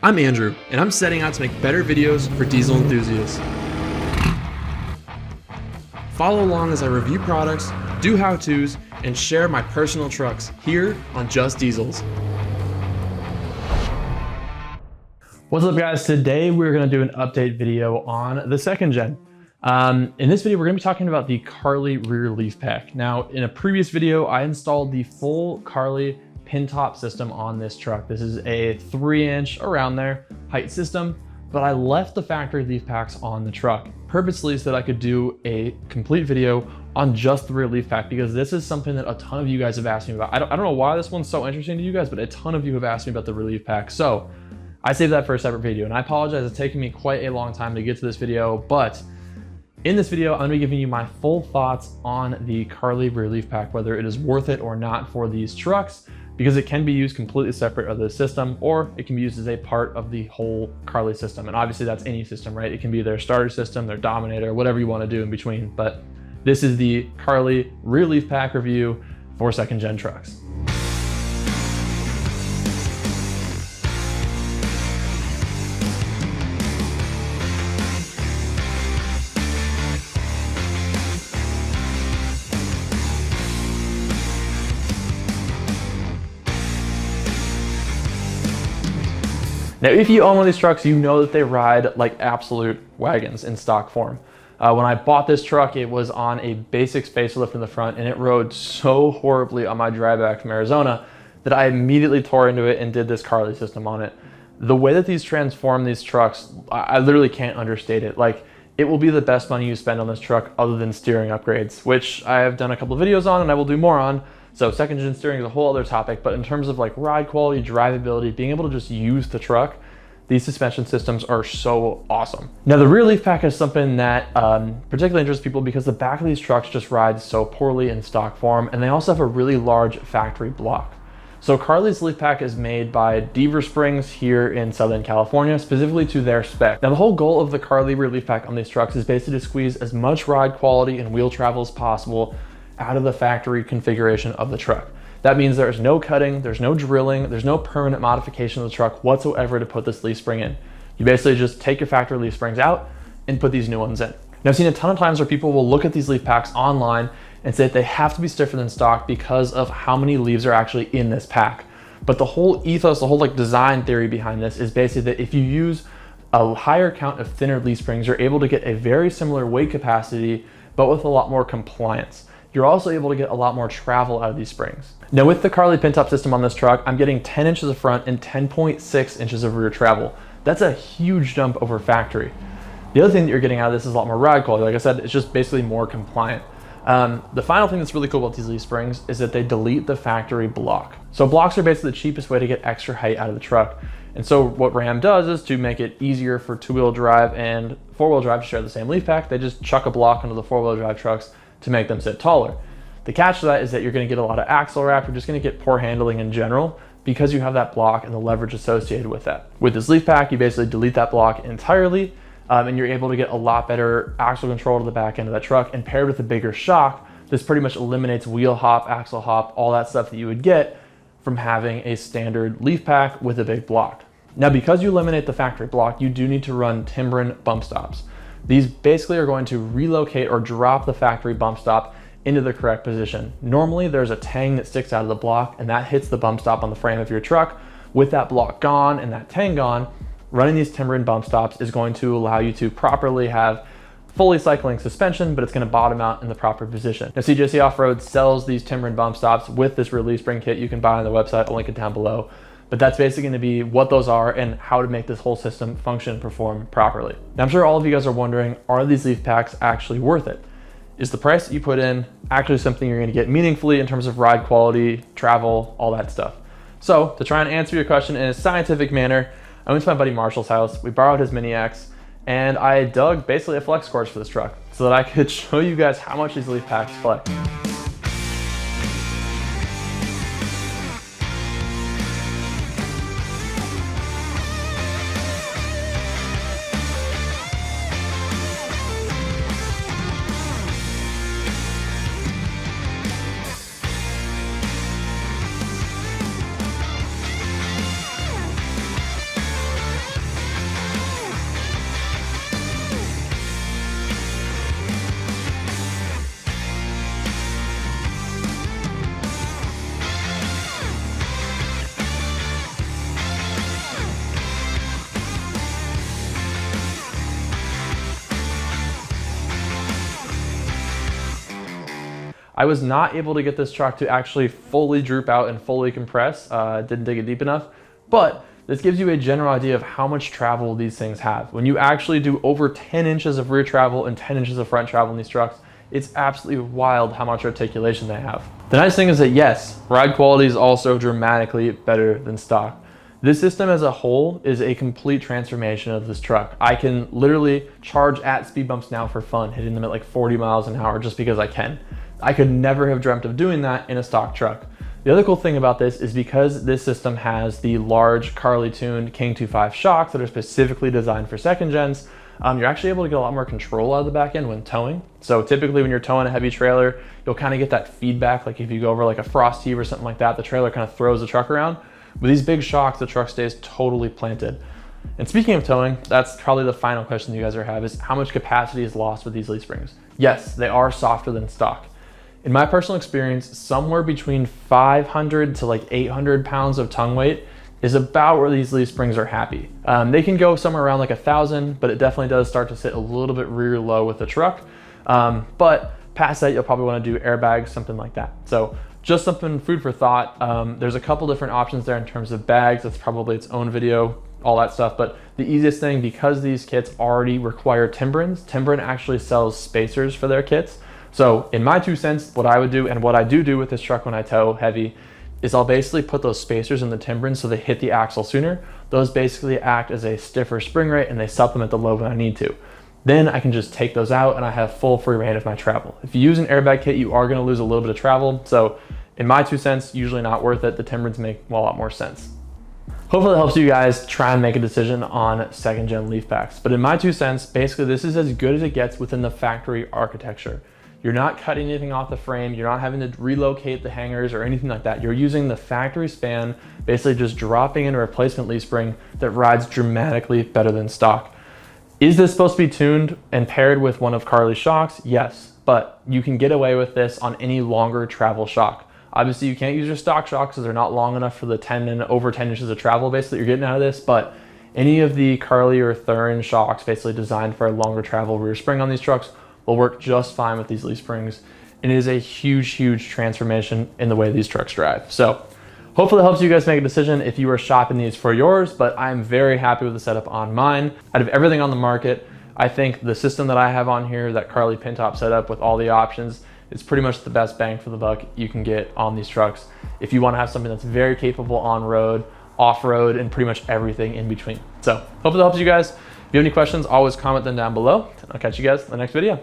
I'm Andrew, and I'm setting out to make better videos for diesel enthusiasts. Follow along as I review products, do how-tos, and share my personal trucks here on Just Diesels. What's up, guys? Today we're going to do an update video on the second gen. In this video, we're going to be talking about the Carli rear leaf pack. Now, in a previous video, I installed the full Carli Pintop system on this truck. This is a 3-inch, around there, height system, but I left the factory leaf packs on the truck purposely so that I could do a complete video on just the rear leaf pack, because this is something that a ton of you guys have asked me about. I don't know why this one's so interesting to you guys, but a ton of you have asked me about the rear leaf pack. So I saved that for a separate video, and I apologize, it's taken me quite a long time to get to this video, but in this video, I'm gonna be giving you my full thoughts on the Carli rear leaf pack, whether it is worth it or not for these trucks, because it can be used completely separate of the system, or it can be used as a part of the whole Carli system. And obviously that's any system, right? It can be their starter system, their dominator, whatever you wanna do in between. But this is the Carli rear leaf pack review for second gen trucks. Now, if you own one of these trucks, you know that they ride like absolute wagons in stock form. When I bought this truck, it was on a basic facelift in the front, and it rode so horribly on my drive back from Arizona that I immediately tore into it and did this Carli system on it. The way that these transform these trucks, I literally can't understate it. Like, it will be the best money you spend on this truck other than steering upgrades, which I have done a couple of videos on and I will do more on. So second gen steering is a whole other topic, but in terms of like ride quality, drivability, being able to just use the truck, these suspension systems are so awesome. Now, the rear leaf pack is something that particularly interests people because the back of these trucks just rides so poorly in stock form, and they also have a really large factory block. So Carli's leaf pack is made by Deaver Springs here in Southern California, specifically to their spec. Now, the whole goal of the Carli rear leaf pack on these trucks is basically to squeeze as much ride quality and wheel travel as possible out of the factory configuration of the truck. That means there's no cutting, there's no drilling, there's no permanent modification of the truck whatsoever to put this leaf spring in. You basically just take your factory leaf springs out and put these new ones in. Now, I've seen a ton of times where people will look at these leaf packs online and say that they have to be stiffer than stock because of how many leaves are actually in this pack. But the whole ethos, the whole like design theory behind this is basically that if you use a higher count of thinner leaf springs, you're able to get a very similar weight capacity, but with a lot more compliance. You're also able to get a lot more travel out of these springs. Now, with the Carli Pintop system on this truck, I'm getting 10 inches of front and 10.6 inches of rear travel. That's a huge jump over factory. The other thing that you're getting out of this is a lot more ride quality. Like I said, it's just basically more compliant. The final thing that's really cool about these leaf springs is that they delete the factory block. So blocks are basically the cheapest way to get extra height out of the truck. And so what Ram does is to make it easier for two-wheel drive and four-wheel drive to share the same leaf pack, they just chuck a block into the four-wheel drive trucks to make them sit taller. The catch to that is that you're going to get a lot of axle wrap, you're just going to get poor handling in general because you have that block and the leverage associated with that. With this leaf pack, you basically delete that block entirely, and you're able to get a lot better axle control to the back end of that truck, and paired with a bigger shock, this pretty much eliminates wheel hop, axle hop, all that stuff that you would get from having a standard leaf pack with a big block. Now, because you eliminate the factory block, you do need to run Timbren bump stops. These basically are going to relocate or drop the factory bump stop into the correct position. Normally, there's a tang that sticks out of the block, and that hits the bump stop on the frame of your truck. With that block gone and that tang gone, running these Timbren bump stops is going to allow you to properly have fully cycling suspension, but it's going to bottom out in the proper position. Now, CJC Off-Road sells these Timbren bump stops with this release spring kit you can buy on the website. I'll link it down below. But that's basically going to be what those are and how to make this whole system function and perform properly. Now, I'm sure all of you guys are wondering, are these leaf packs actually worth it? Is the price that you put in actually something you're going to get meaningfully in terms of ride quality, travel, all that stuff? So to try and answer your question in a scientific manner, I went to my buddy Marshall's house, we borrowed his Mini X, and I dug basically a flex course for this truck so that I could show you guys how much these leaf packs flex. I was not able to get this truck to actually fully droop out and fully compress. Didn't dig it deep enough, but this gives you a general idea of how much travel these things have. When you actually do over 10 inches of rear travel and 10 inches of front travel in these trucks, it's absolutely wild how much articulation they have. The nice thing is that yes, ride quality is also dramatically better than stock. This system as a whole is a complete transformation of this truck. I can literally charge at speed bumps now for fun, hitting them at like 40 miles an hour just because I can. I could never have dreamt of doing that in a stock truck. The other cool thing about this is because this system has the large Carli tuned King 2.5 shocks that are specifically designed for second gens, you're actually able to get a lot more control out of the back end when towing. So typically when you're towing a heavy trailer, you'll kind of get that feedback. Like if you go over like a frost heave or something like that, the trailer kind of throws the truck around. With these big shocks, the truck stays totally planted. And speaking of towing, that's probably the final question you guys have is how much capacity is lost with these leaf springs? Yes, they are softer than stock. In my personal experience, somewhere between 500 to like 800 pounds of tongue weight is about where these leaf springs are happy. They can go somewhere around like 1,000, but it definitely does start to sit a little bit rear low with the truck. But past that, you'll probably want to do airbags, something like that. So just something food for thought. There's a couple different options there in terms of bags. That's probably its own video, all that stuff. But the easiest thing, because these kits already require Timbrins, Timbrin actually sells spacers for their kits. So in my 2 cents, what I would do and what I do with this truck when I tow heavy is I'll basically put those spacers in the Timbrins so they hit the axle sooner. Those basically act as a stiffer spring rate and they supplement the load when I need to. Then I can just take those out and I have full free reign of my travel. If you use an airbag kit, you are gonna lose a little bit of travel. So in my 2 cents, usually not worth it. The Timbrins make a lot more sense. Hopefully that helps you guys try and make a decision on second gen leaf packs. But in my 2 cents, basically this is as good as it gets within the factory architecture. You're not cutting anything off the frame. You're not having to relocate the hangers or anything like that. You're using the factory span, basically just dropping in a replacement leaf spring that rides dramatically better than stock. Is this supposed to be tuned and paired with one of Carli's shocks? Yes, but you can get away with this on any longer travel shock. Obviously you can't use your stock shocks because they're not long enough for the 10 and over 10 inches of travel basically you're getting out of this, but any of the Carli or Thurin shocks basically designed for a longer travel rear spring on these trucks will work just fine with these leaf springs. And it is a huge transformation in the way these trucks drive. So hopefully it helps you guys make a decision if you are shopping these for yours, but I'm very happy with the setup on mine. Out of everything on the market, I think the system that I have on here, that Carli Pintop setup with all the options, is pretty much the best bang for the buck you can get on these trucks if you want to have something that's very capable on road, off road, and pretty much everything in between. So hopefully that helps you guys. If you have any questions, always comment them down below. I'll catch you guys in the next video.